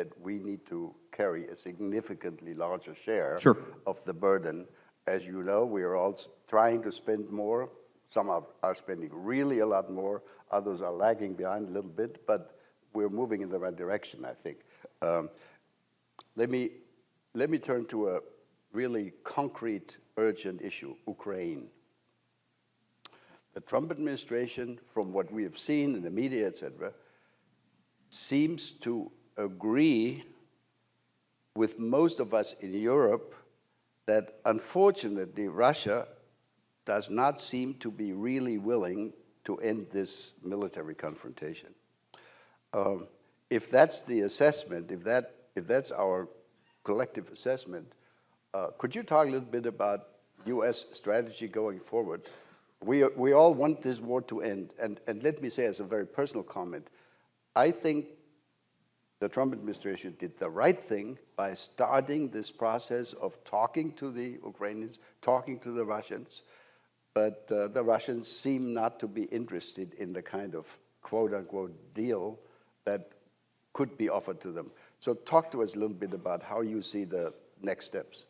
that we need to carry a significantly larger share Sure. of the burden. As you know, we are all trying to spend more. Some are spending really a lot more. Others are lagging behind a little bit, but we're moving in the right direction, I think. Let me turn to a really concrete, urgent issue, Ukraine. The Trump administration, from what we have seen in the media, etc., seems to agree with most of us in Europe that unfortunately Russia does not seem to be really willing to end this military confrontation. If that's the assessment, if that's our collective assessment, could you talk a little bit about U.S. strategy going forward? We all want this war to end, and let me say as a very personal comment, I think the Trump administration did the right thing by starting this process of talking to the Ukrainians, talking to the Russians, but the Russians seem not to be interested in the kind of quote-unquote deal that could be offered to them. So talk to us a little bit about how you see the next steps.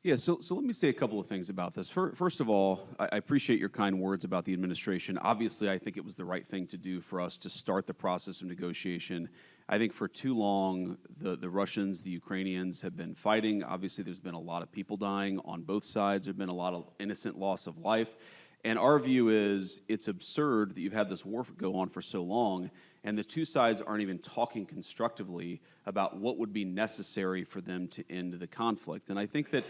Yeah, so let me say a couple of things about this. First of all, I appreciate your kind words about the administration. Obviously, I think it was the right thing to do for us to start the process of negotiation. I think for too long, the Russians, the Ukrainians have been fighting. Obviously, there's been a lot of people dying on both sides. There's been a lot of innocent loss of life. And our view is it's absurd that you've had this war go on for so long, and the two sides aren't even talking constructively about what would be necessary for them to end the conflict. And I think that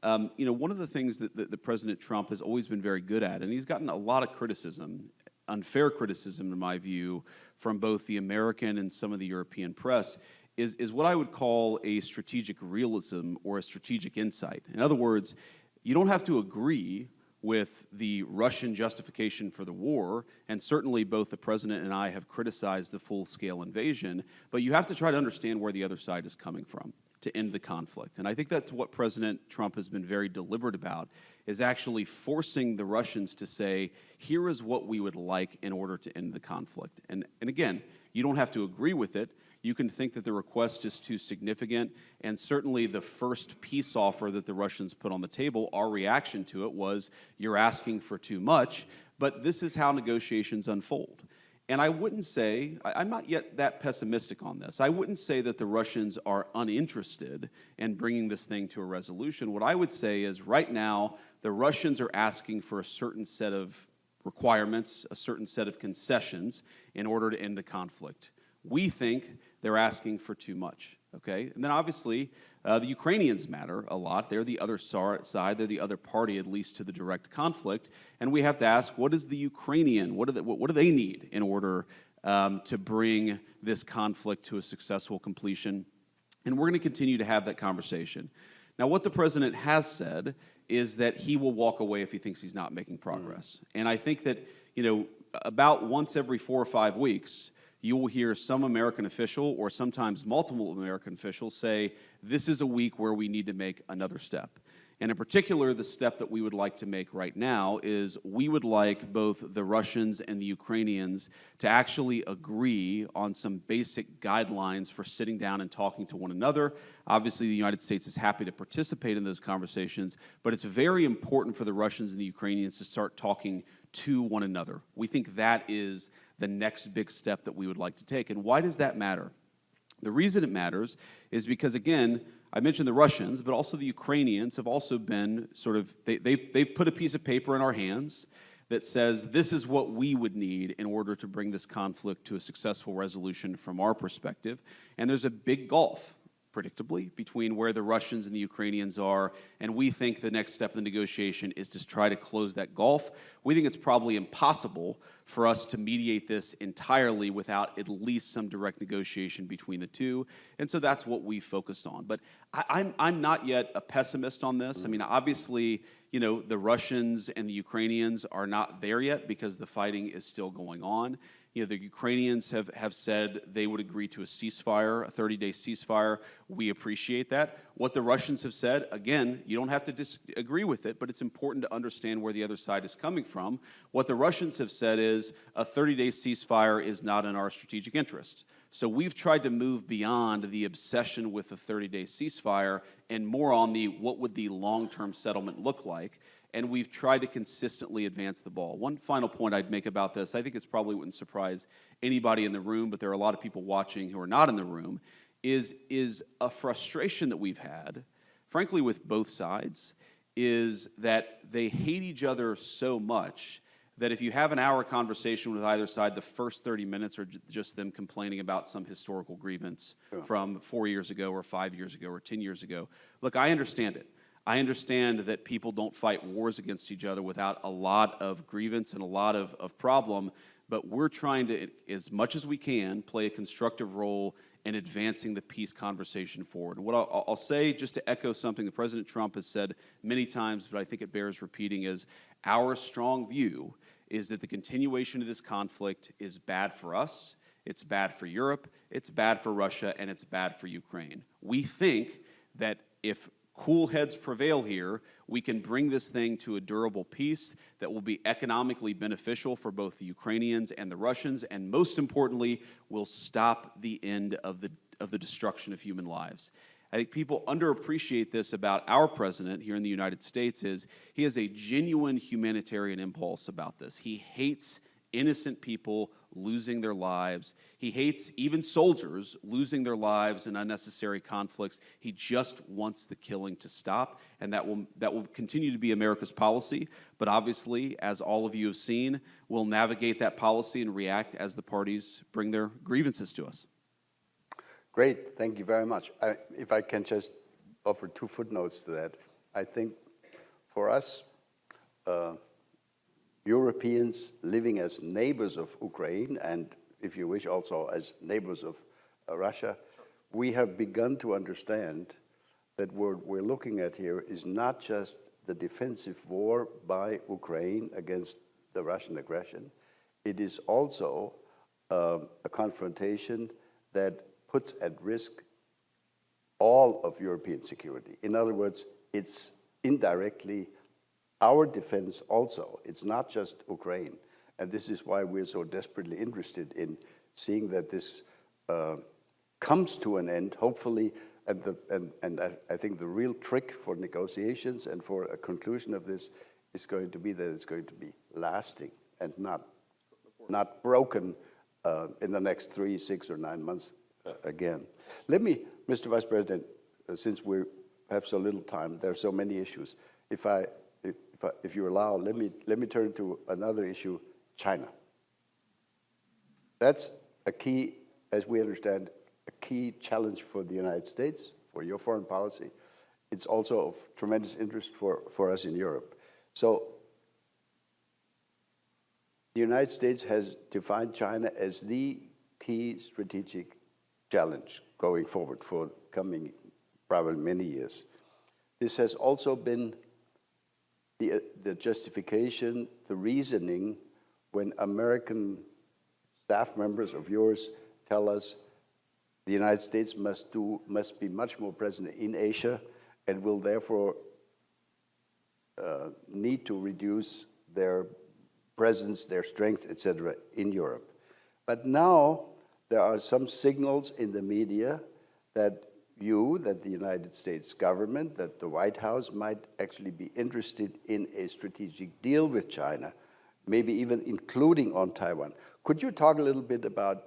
one of the things that President Trump has always been very good at, and he's gotten a lot of criticism, unfair criticism in my view, from both the American and some of the European press, is what I would call a strategic realism or a strategic insight. In other words, you don't have to agree with the Russian justification for the war, and certainly both the President and I have criticized the full-scale invasion, but you have to try to understand where the other side is coming from to end the conflict. And I think that's what President Trump has been very deliberate about, is actually forcing the Russians to say, here is what we would like in order to end the conflict. And again, you don't have to agree with it. You can think that the request is too significant, and certainly the first peace offer that the Russians put on the table, our reaction to it was, you're asking for too much, but this is how negotiations unfold. And I wouldn't say, I'm not yet that pessimistic on this, I wouldn't say that the Russians are uninterested in bringing this thing to a resolution. What I would say is right now, the Russians are asking for a certain set of requirements, a certain set of concessions in order to end the conflict. We think they're asking for too much, okay? And then obviously, the Ukrainians matter a lot. They're the other side. They're the other party, at least to the direct conflict. And we have to ask, what is the Ukrainian? What do they need in order to bring this conflict to a successful completion? And we're going to continue to have that conversation. Now, what the president has said is that he will walk away if he thinks he's not making progress. And I think that, about once every 4 or 5 weeks, you will hear some American official or sometimes multiple American officials say, this is a week where we need to make another step. And in particular, the step that we would like to make right now is we would like both the Russians and the Ukrainians to actually agree on some basic guidelines for sitting down and talking to one another. Obviously, the United States is happy to participate in those conversations, but it's very important for the Russians and the Ukrainians to start talking to one another. We think that is the next big step that we would like to take. And why does that matter? The reason it matters is because, again, I mentioned the Russians, but also the Ukrainians have also been they've put a piece of paper in our hands that says this is what we would need in order to bring this conflict to a successful resolution from our perspective. And there's a big gulf, predictably, between where the Russians and the Ukrainians are, and we think the next step in the negotiation is to try to close that gulf. We think it's probably impossible for us to mediate this entirely without at least some direct negotiation between the two, and so that's what we focused on. But I'm not yet a pessimist on this. I mean, obviously, the Russians and the Ukrainians are not there yet because the fighting is still going on. The Ukrainians have said they would agree to a ceasefire, a 30-day ceasefire. We appreciate that. What the Russians have said, again, you don't have to disagree with it, but it's important to understand where the other side is coming from. What the Russians have said is a 30-day ceasefire is not in our strategic interest. So we've tried to move beyond the obsession with the 30-day ceasefire and more on the what would the long-term settlement look like, and we've tried to consistently advance the ball. One final point I'd make about this, I think it's probably wouldn't surprise anybody in the room, but there are a lot of people watching who are not in the room, is a frustration that we've had, frankly with both sides, is that they hate each other so much that if you have an hour conversation with either side, the first 30 minutes are just them complaining about some historical grievance from 4 years ago or 5 years ago or 10 years ago. Look, I understand it. I understand that people don't fight wars against each other without a lot of grievance and a lot of problem, but we're trying to, as much as we can, play a constructive role in advancing the peace conversation forward. And what I'll say, just to echo something that President Trump has said many times, but I think it bears repeating, is our strong view is that the continuation of this conflict is bad for us, it's bad for Europe, it's bad for Russia, and it's bad for Ukraine. We think that if cool heads prevail here, we can bring this thing to a durable peace that will be economically beneficial for both the Ukrainians and the Russians, and most importantly, will stop the end of the destruction of human lives. I think people underappreciate this about our president here in the United States is he has a genuine humanitarian impulse about this. He hates innocent people losing their lives. He hates even soldiers losing their lives in unnecessary conflicts. He just wants the killing to stop, and that will continue to be America's policy. But obviously, as all of you have seen, we'll navigate that policy and react as the parties bring their grievances to us. Great, thank you very much. If I can just offer 2 footnotes to that. I think for us, Europeans living as neighbors of Ukraine, and if you wish, also as neighbors of Russia, we have begun to understand that what we're looking at here is not just the defensive war by Ukraine against the Russian aggression. It is also a confrontation that puts at risk all of European security. In other words, it's indirectly our defense also. It's not just Ukraine. And this is why we're so desperately interested in seeing that this comes to an end, hopefully. And I think the real trick for negotiations and for a conclusion of this is going to be that it's going to be lasting and not broken in the next 3, 6, or 9 months again. Let me, Mr. Vice President, since we have so little time, there are so many issues. If you allow, let me turn to another issue, China. That's a key, as we understand, a key challenge for the United States, for your foreign policy. It's also of tremendous interest for us in Europe. So the United States has defined China as the key strategic challenge going forward for coming probably many years. This has also been the justification, the reasoning when American staff members of yours tell us the United States must be much more present in Asia and will therefore need to reduce their presence, their strength, etc., in Europe. But now there are some signals in the media that the United States government, that the White House might actually be interested in a strategic deal with China, maybe even including on Taiwan. Could you talk a little bit about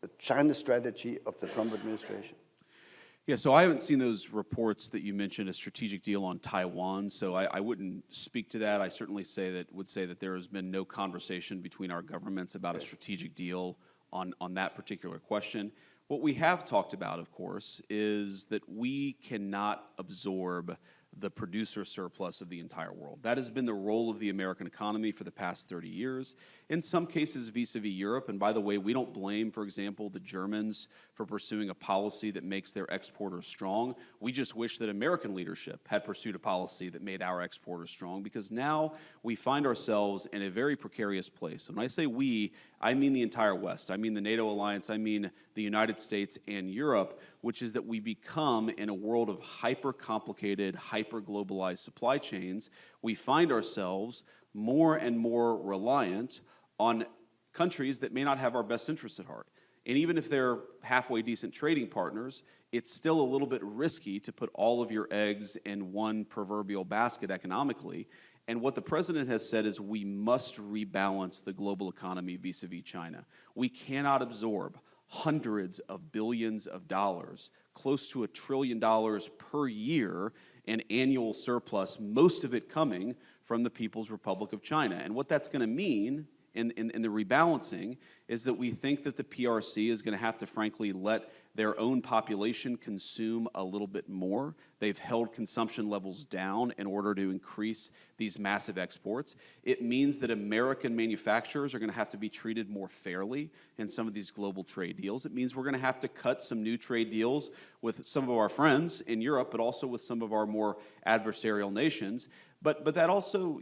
the China strategy of the Trump administration? Yeah, so I haven't seen those reports that you mentioned, a strategic deal on Taiwan, so I wouldn't speak to that. I certainly would say that there has been no conversation between our governments about a strategic deal on that particular question. What we have talked about, of course, is that we cannot absorb the producer surplus of the entire world. That has been the role of the American economy for the past 30 years, in some cases vis-a-vis Europe. And by the way, we don't blame, for example, the Germans for pursuing a policy that makes their exporters strong. We just wish that American leadership had pursued a policy that made our exporters strong, because now we find ourselves in a very precarious place. And when I say we, I mean the entire West. I mean the NATO alliance. I mean the United States and Europe, which is that we become, in a world of hyper-complicated, hyper-globalized supply chains, we find ourselves more and more reliant on countries that may not have our best interests at heart. And even if they're halfway decent trading partners, it's still a little bit risky to put all of your eggs in one proverbial basket economically. And what the president has said is we must rebalance the global economy vis-a-vis China. We cannot absorb hundreds of billions of dollars, close to $1 trillion per year in annual surplus, most of it coming from the People's Republic of China. And what that's going to mean in the rebalancing is that we think that the PRC is going to have to, frankly, let their own population consume a little bit more. They've held consumption levels down in order to increase these massive exports. It means that American manufacturers are going to have to be treated more fairly in some of these global trade deals. It means we're going to have to cut some new trade deals with some of our friends in Europe, but also with some of our more adversarial nations. But that also,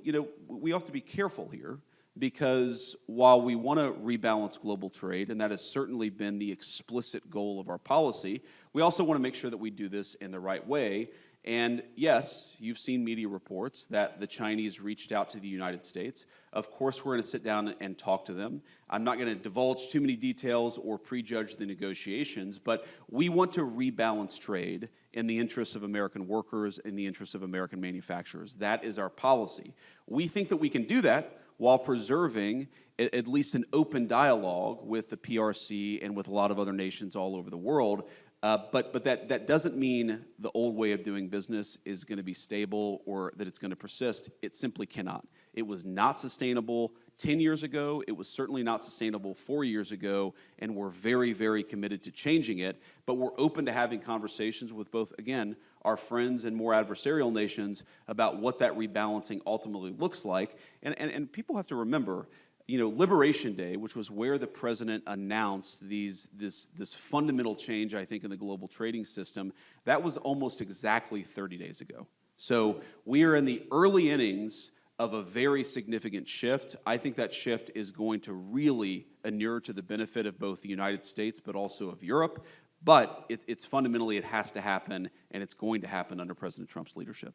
we have to be careful here, because while we want to rebalance global trade, and that has certainly been the explicit goal of our policy, we also want to make sure that we do this in the right way. And yes, you've seen media reports that the Chinese reached out to the United States. Of course, we're going to sit down and talk to them. I'm not going to divulge too many details or prejudge the negotiations, but we want to rebalance trade in the interests of American workers, in the interests of American manufacturers. That is our policy. We think that we can do that while preserving at least an open dialogue with the PRC and with a lot of other nations all over the world. But that doesn't mean the old way of doing business is going to be stable or that it's going to persist. It simply cannot. It was not sustainable 10 years ago. It was certainly not sustainable 4 years ago, and we're very, very committed to changing it. But we're open to having conversations with both, again, our friends and more adversarial nations about what that rebalancing ultimately looks like. And people have to remember, Liberation Day, which was where the president announced this fundamental change, I think, in the global trading system, that was almost exactly 30 days ago. So we are in the early innings of a very significant shift. I think that shift is going to really inure to the benefit of both the United States, but also of Europe. But it's fundamentally, it has to happen, and it's going to happen under President Trump's leadership.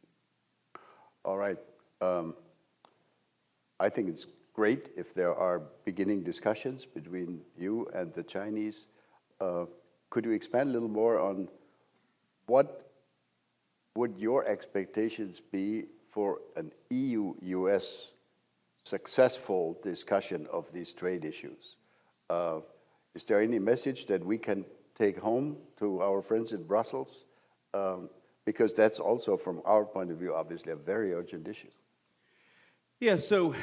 All right. I think it's great if there are beginning discussions between you and the Chinese. Could you expand a little more on what would your expectations be for an EU-US successful discussion of these trade issues? Is there any message that we can take home to our friends in Brussels? Because that's also, from our point of view, obviously a very urgent issue. Yeah, so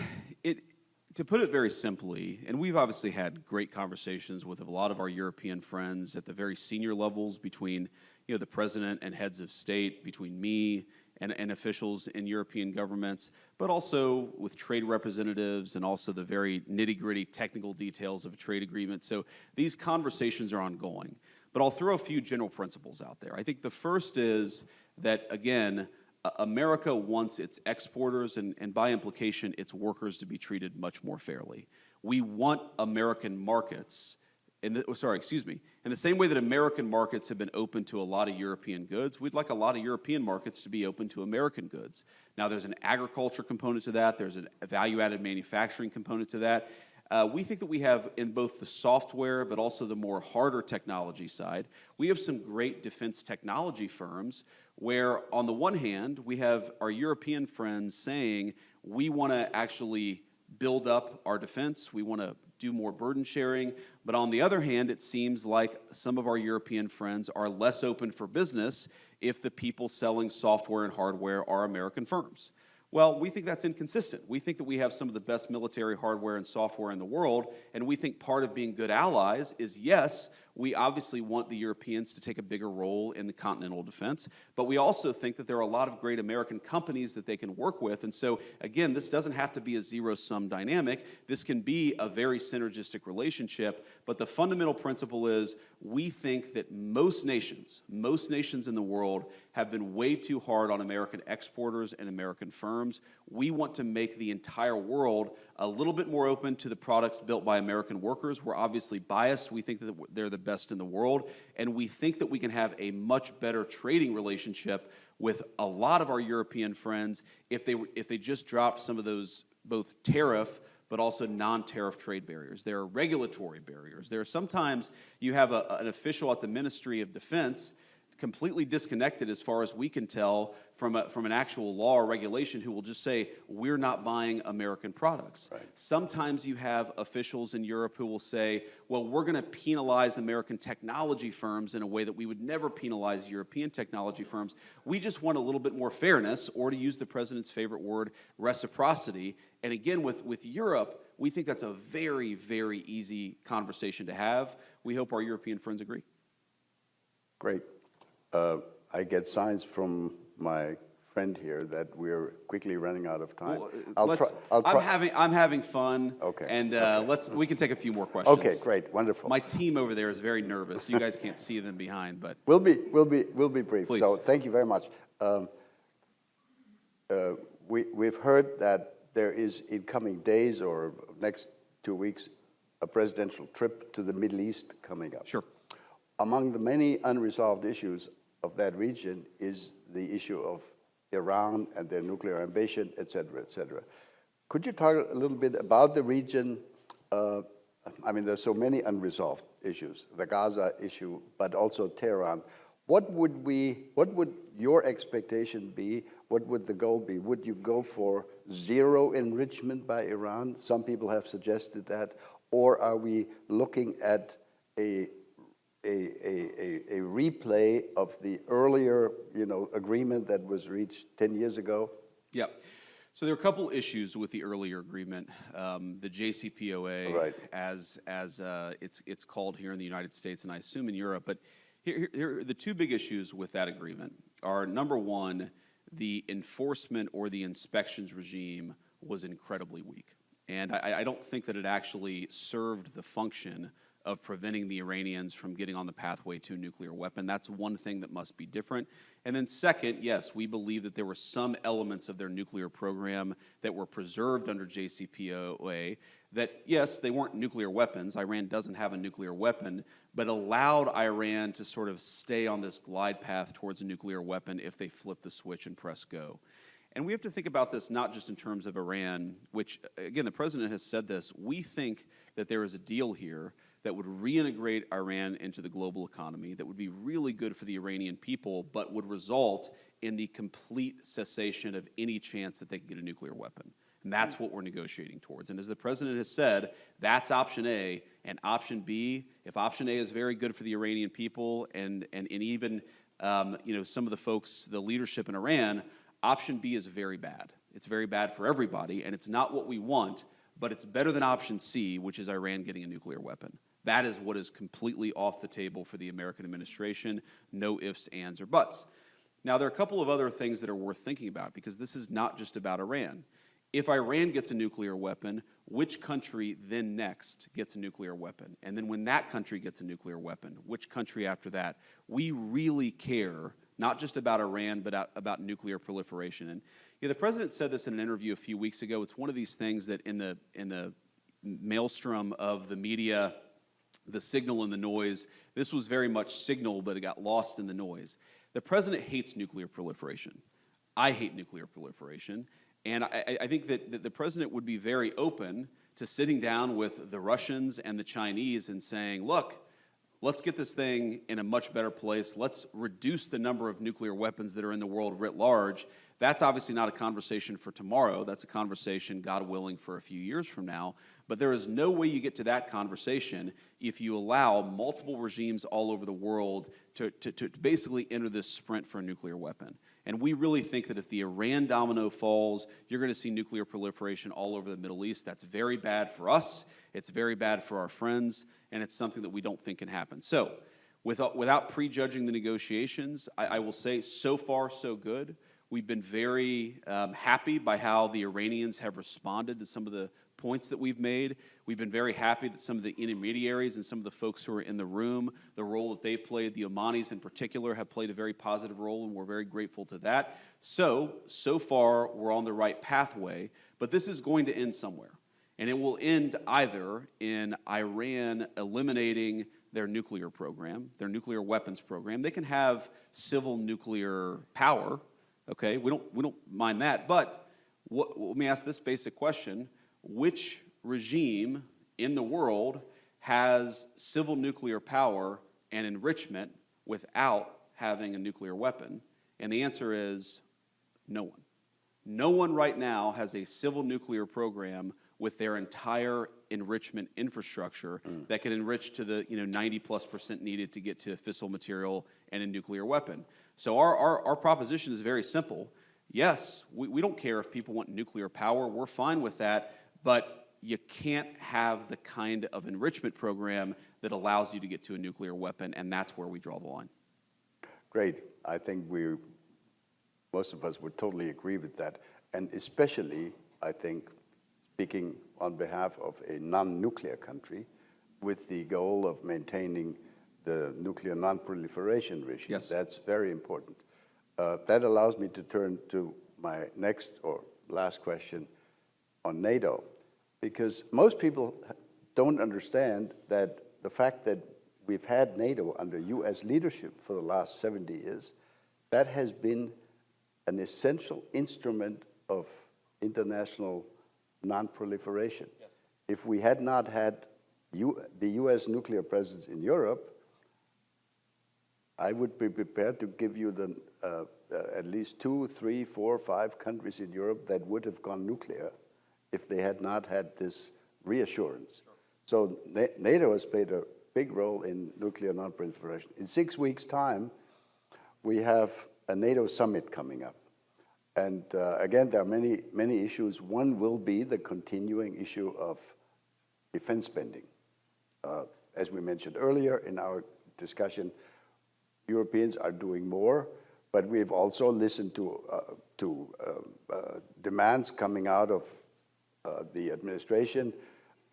to put it very simply, and we've obviously had great conversations with a lot of our European friends at the very senior levels between the president and heads of state, between me and officials in European governments, but also with trade representatives and also the very nitty-gritty technical details of a trade agreement. So these conversations are ongoing. But I'll throw a few general principles out there. I think the first is that, again, America wants its exporters and by implication its workers to be treated much more fairly. We want American markets, in the same way that American markets have been open to a lot of European goods, we'd like a lot of European markets to be open to American goods. Now, there's an agriculture component to that. There's a value-added manufacturing component to that. We think that we have, in both the software but also the more harder technology side, we have some great defense technology firms where, on the one hand, we have our European friends saying, we want to actually build up our defense, we want to do more burden sharing, but on the other hand, it seems like some of our European friends are less open for business if the people selling software and hardware are American firms. Well, we think that's inconsistent. We think that we have some of the best military hardware and software in the world, and we think part of being good allies is, yes, we obviously want the Europeans to take a bigger role in the continental defense, but we also think that there are a lot of great American companies that they can work with. And so, again, this doesn't have to be a zero-sum dynamic. This can be a very synergistic relationship, but the fundamental principle is we think that most nations in the world have been way too hard on American exporters and American firms. We want to make the entire world a little bit more open to the products built by American workers. We're obviously biased. We think that they're the best in the world, and we think that we can have a much better trading relationship with a lot of our European friends if they just drop some of those both tariff but also non-tariff trade barriers. There are regulatory barriers. There are sometimes you have an official at the Ministry of Defense completely disconnected, as far as we can tell, from an actual law or regulation who will just say, we're not buying American products. Right. Sometimes you have officials in Europe who will say, well, we're going to penalize American technology firms in a way that we would never penalize European technology firms. We just want a little bit more fairness, or to use the president's favorite word, reciprocity. And again, with Europe, we think that's a very, very easy conversation to have. We hope our European friends agree. Great. I get signs from my friend here that we're quickly running out of time. Well, I'm having fun. Okay. And okay. we can take a few more questions. Okay, great, wonderful. My team over there is very nervous. You guys can't see them behind, but we'll be brief. Please. So thank you very much. We've heard that there is, in coming days or next 2 weeks, a presidential trip to the Middle East coming up. Sure. Among the many unresolved issues of that region is the issue of Iran and their nuclear ambition, et cetera, et cetera. Could you talk a little bit about the region? I mean, there's so many unresolved issues, the Gaza issue, but also Tehran. What would your expectation be? What would the goal be? Would you go for zero enrichment by Iran? Some people have suggested that. Or are we looking at a replay of the earlier, agreement that was reached 10 years ago? Yeah. So there are a couple issues with the earlier agreement. The JCPOA, right, as it's called here in the United States, and I assume in Europe. But here the two big issues with that agreement are, number one, the enforcement or the inspections regime was incredibly weak. And I don't think that it actually served the function of preventing the Iranians from getting on the pathway to a nuclear weapon. That's one thing that must be different. And then second, yes, we believe that there were some elements of their nuclear program that were preserved under JCPOA that, yes, they weren't nuclear weapons. Iran doesn't have a nuclear weapon, but allowed Iran to sort of stay on this glide path towards a nuclear weapon if they flip the switch and press go. And we have to think about this not just in terms of Iran, which, again, the president has said this. We think that there is a deal here that would reintegrate Iran into the global economy, that would be really good for the Iranian people, but would result in the complete cessation of any chance that they could get a nuclear weapon. And that's what we're negotiating towards. And as the president has said, that's option A. And option B, if option A is very good for the Iranian people and even some of the folks, the leadership in Iran, option B is very bad. It's very bad for everybody, and it's not what we want, but it's better than option C, which is Iran getting a nuclear weapon. That is what is completely off the table for the American administration. No ifs, ands, or buts. Now, there are a couple of other things that are worth thinking about, because this is not just about Iran. If Iran gets a nuclear weapon, which country then next gets a nuclear weapon? And then when that country gets a nuclear weapon, which country after that? We really care, not just about Iran, but about nuclear proliferation. And the president said this in an interview a few weeks ago. It's one of these things that in the maelstrom of the media, the signal and the noise, this was very much signal, but it got lost in the noise. The president hates nuclear proliferation. I hate nuclear proliferation. And I think that the president would be very open to sitting down with the Russians and the Chinese and saying, look, let's get this thing in a much better place. Let's reduce the number of nuclear weapons that are in the world writ large. That's obviously not a conversation for tomorrow. That's a conversation, God willing, for a few years from now. But there is no way you get to that conversation if you allow multiple regimes all over the world to basically enter this sprint for a nuclear weapon. And we really think that if the Iran domino falls, you're going to see nuclear proliferation all over the Middle East. That's very bad for us. It's very bad for our friends. And it's something that we don't think can happen. So without prejudging the negotiations, I will say so far so good. We've been very happy by how the Iranians have responded to some of the points that we've made. We've been very happy that some of the intermediaries and some of the folks who are in the room, the role that they've played, the Omanis in particular, have played a very positive role, and we're very grateful to that. So far, we're on the right pathway, but this is going to end somewhere. And it will end either in Iran eliminating their nuclear program, their nuclear weapons program. They can have civil nuclear power, okay? We don't mind that, but let me ask this basic question. Which regime in the world has civil nuclear power and enrichment without having a nuclear weapon? And the answer is no one. No one right now has a civil nuclear program with their entire enrichment infrastructure that can enrich to the 90+% needed to get to fissile material and a nuclear weapon. So our proposition is very simple. Yes, we don't care if people want nuclear power. We're fine with that, but you can't have the kind of enrichment program that allows you to get to a nuclear weapon, and that's where we draw the line. Great. I think most of us would totally agree with that. And especially, I think, speaking on behalf of a non-nuclear country, with the goal of maintaining the nuclear non-proliferation regime. Yes. That's very important. That allows me to turn to my next or last question on NATO, because most people don't understand that the fact that we've had NATO under U.S. leadership for the last 70 years, that has been an essential instrument of international non-proliferation. Yes. If we had not had the U.S. nuclear presence in Europe, I would be prepared to give you at least 2, 3, 4, 5 countries in Europe that would have gone nuclear if they had not had this reassurance. Sure. So NATO has played a big role in nuclear non-proliferation. In 6 weeks' time, we have a NATO summit coming up. And again, there are many, many issues. One will be the continuing issue of defense spending. As we mentioned earlier in our discussion, Europeans are doing more, but we've also listened to demands coming out of the administration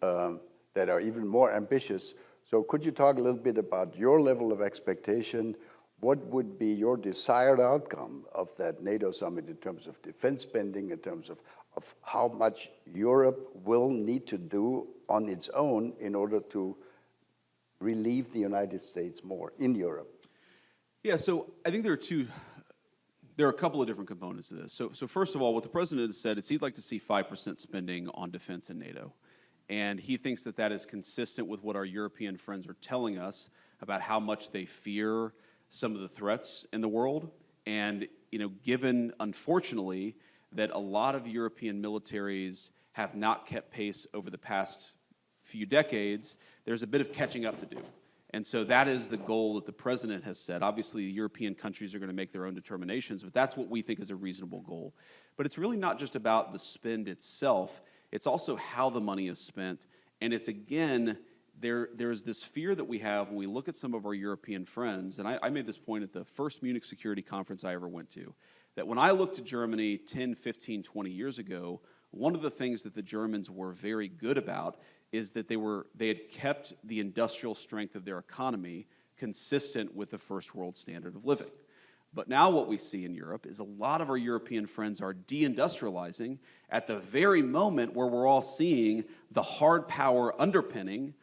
that are even more ambitious. So could you talk a little bit about your level of expectation? What would be your desired outcome of that NATO summit in terms of defense spending, in terms of how much Europe will need to do on its own in order to relieve the United States more in Europe? Yeah, so I think there are a couple of different components to this. So first of all, what the president has said is he'd like to see 5% spending on defense in NATO. And he thinks that that is consistent with what our European friends are telling us about how much they fear some of the threats in the world. And, given, unfortunately, that a lot of European militaries have not kept pace over the past few decades, there's a bit of catching up to do. And so that is the goal that the president has set. Obviously, the European countries are going to make their own determinations, but that's what we think is a reasonable goal. But it's really not just about the spend itself. It's also how the money is spent. And it's, again, there's this fear that we have when we look at some of our European friends, and I made this point at the first Munich Security Conference I ever went to, that when I looked at Germany 10, 15, 20 years ago, one of the things that the Germans were very good about is that they had kept the industrial strength of their economy consistent with the first world standard of living. But now what we see in Europe is a lot of our European friends are deindustrializing at the very moment where we're all seeing the hard power underpinning,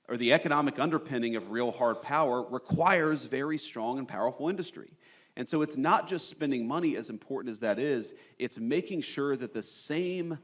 or the economic underpinning of real hard power requires very strong and powerful industry. And so it's not just spending money, as important as that is, it's making sure that the same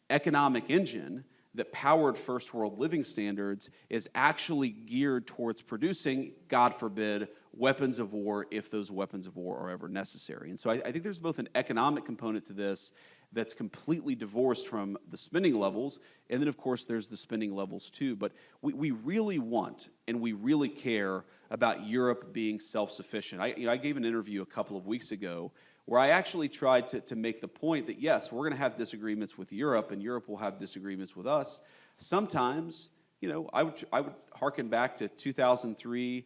economic engine that powered first world living standards is actually geared towards producing, God forbid, weapons of war if those weapons of war are ever necessary. And so I think there's both an economic component to this that's completely divorced from the spending levels, and then of course there's the spending levels too. But we really want and we really care about Europe being self-sufficient. I gave an interview a couple of weeks ago where I actually tried to make the point that, yes, we're going to have disagreements with Europe, and Europe will have disagreements with us. Sometimes, I would hearken back to 2003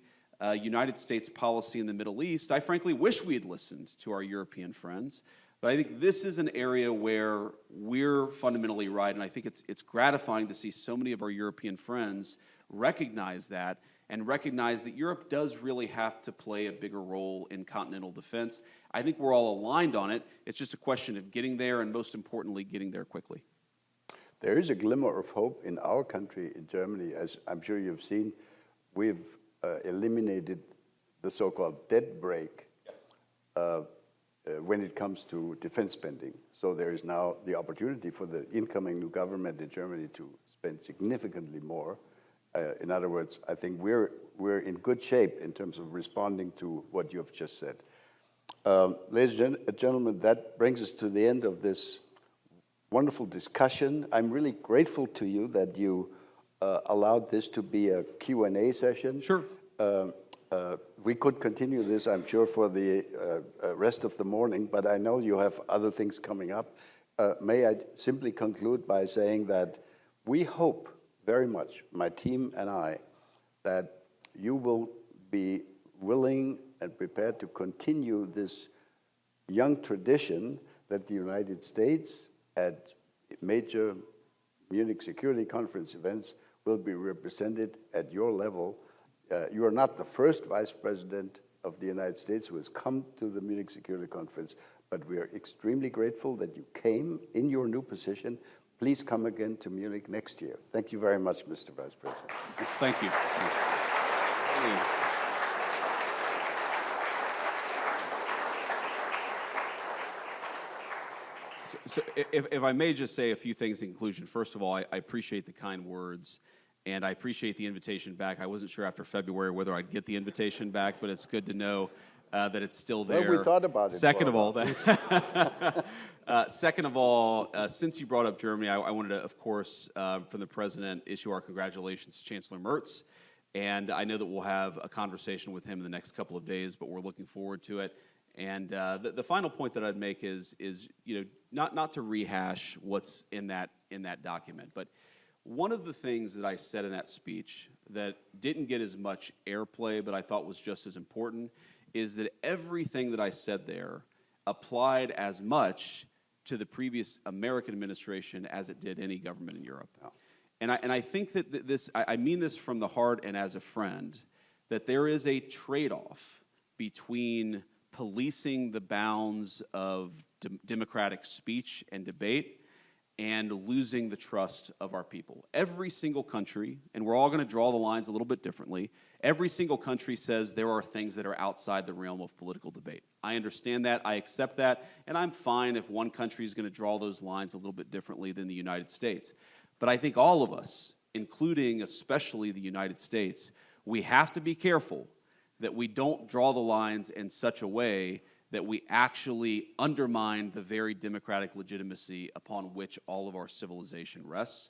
United States policy in the Middle East. I frankly wish we had listened to our European friends, but I think this is an area where we're fundamentally right, and I think it's gratifying to see so many of our European friends recognize that, and recognize that Europe does really have to play a bigger role in continental defense. I think we're all aligned on it. It's just a question of getting there, and most importantly, getting there quickly. There is a glimmer of hope in our country, in Germany. As I'm sure you've seen, we've eliminated the so-called debt brake. Yes. When it comes to defense spending. So there is now the opportunity for the incoming new government in Germany to spend significantly more. In other words, I think we're in good shape in terms of responding to what you have just said. Ladies and gentlemen, that brings us to the end of this wonderful discussion. I'm really grateful to you that you allowed this to be a Q&A session. Sure. We could continue this, I'm sure, for the rest of the morning, but I know you have other things coming up. May I simply conclude by saying that we hope very much, my team and I, that you will be willing and prepared to continue this young tradition that the United States at major Munich Security Conference events will be represented at your level. You are not the first Vice President of the United States who has come to the Munich Security Conference, but we are extremely grateful that you came in your new position. Please come again to Munich next year. Thank you very much, Mr. Vice President. Thank you. So if I may just say a few things in conclusion. First of all, I appreciate the kind words, and I appreciate the invitation back. I wasn't sure after February whether I'd get the invitation back, but it's good to know that it's still there. Well, we thought about it. Second of all, since you brought up Germany, I wanted to, of course, from the President, issue our congratulations to Chancellor Merz. And I know that we'll have a conversation with him in the next couple of days, but we're looking forward to it. And the final point that I'd make is not to rehash what's in that document, but one of the things that I said in that speech that didn't get as much airplay, but I thought was just as important, is that everything that I said there applied as much to the previous American administration as it did any government in Europe. Oh. And I think that I mean this from the heart and as a friend, that there is a trade-off between policing the bounds of democratic speech and debate and losing the trust of our people. Every single country, and we're all going to draw the lines a little bit differently, every single country says there are things that are outside the realm of political debate. I understand that, I accept that, and I'm fine if one country is going to draw those lines a little bit differently than the United States. But I think all of us, including especially the United States, we have to be careful that we don't draw the lines in such a way that we actually undermine the very democratic legitimacy upon which all of our civilization rests.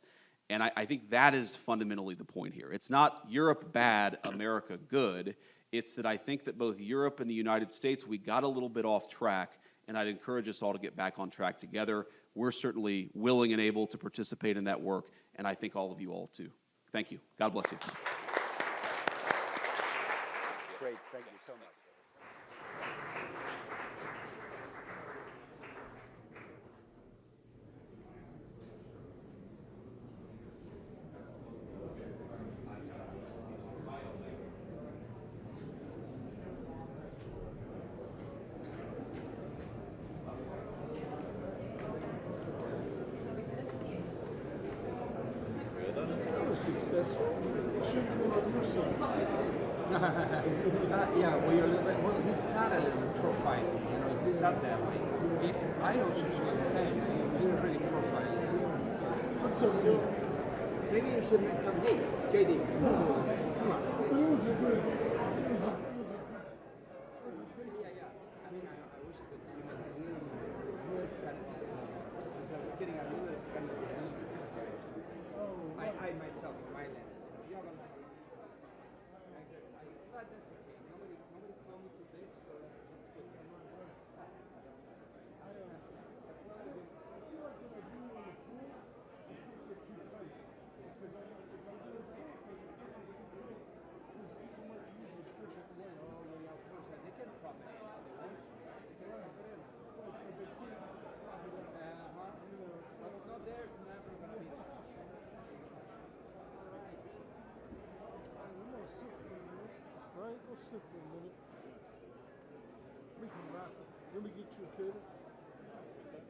And I think that is fundamentally the point here. It's not Europe bad, America good. It's that I think that both Europe and the United States, we got a little bit off track, and I'd encourage us all to get back on track together. We're certainly willing and able to participate in that work, and I think all of you all too. Thank you. God bless you. Great. Thank you so much. Successful. Yeah, well, he sat a little bit profiling, he sat that way. I also saw the same. He was pretty profiling. So maybe you should next time, hey, JD, come on. Yeah. I mean, I wish that just kind of, because I was getting a little bit of kind of I myself, my lens. But that's okay. Nobody called me too big, so that's good. What's not there is never going to be there. Right? We'll sit for a minute. We can wrap it. Let me get you a table.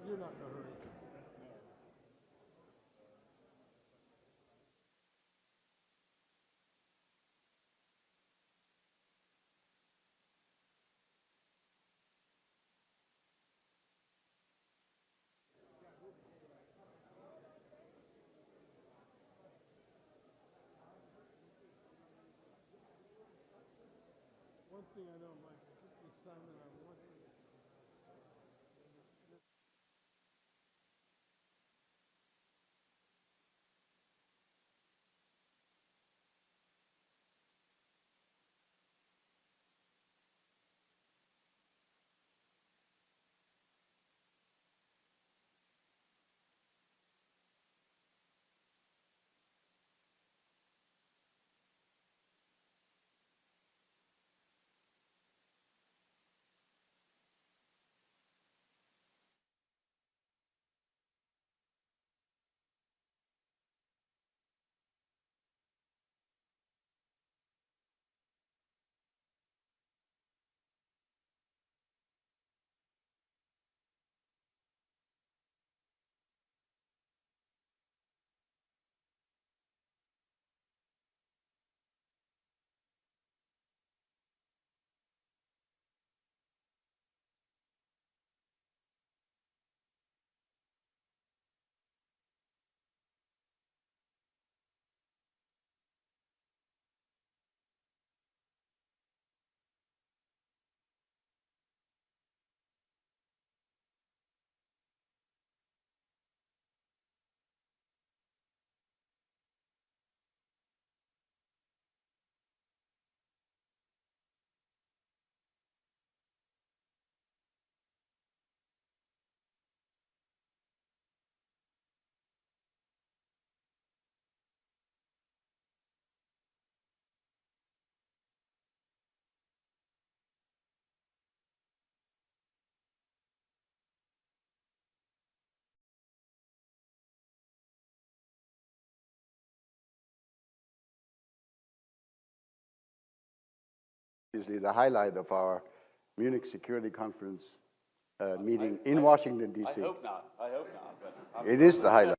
You're not in a hurry. thing I don't like, I took the assignment on one thing. Obviously, the highlight of our Munich Security Conference meeting in Washington, D.C. I hope not. I hope not. But It is the highlight.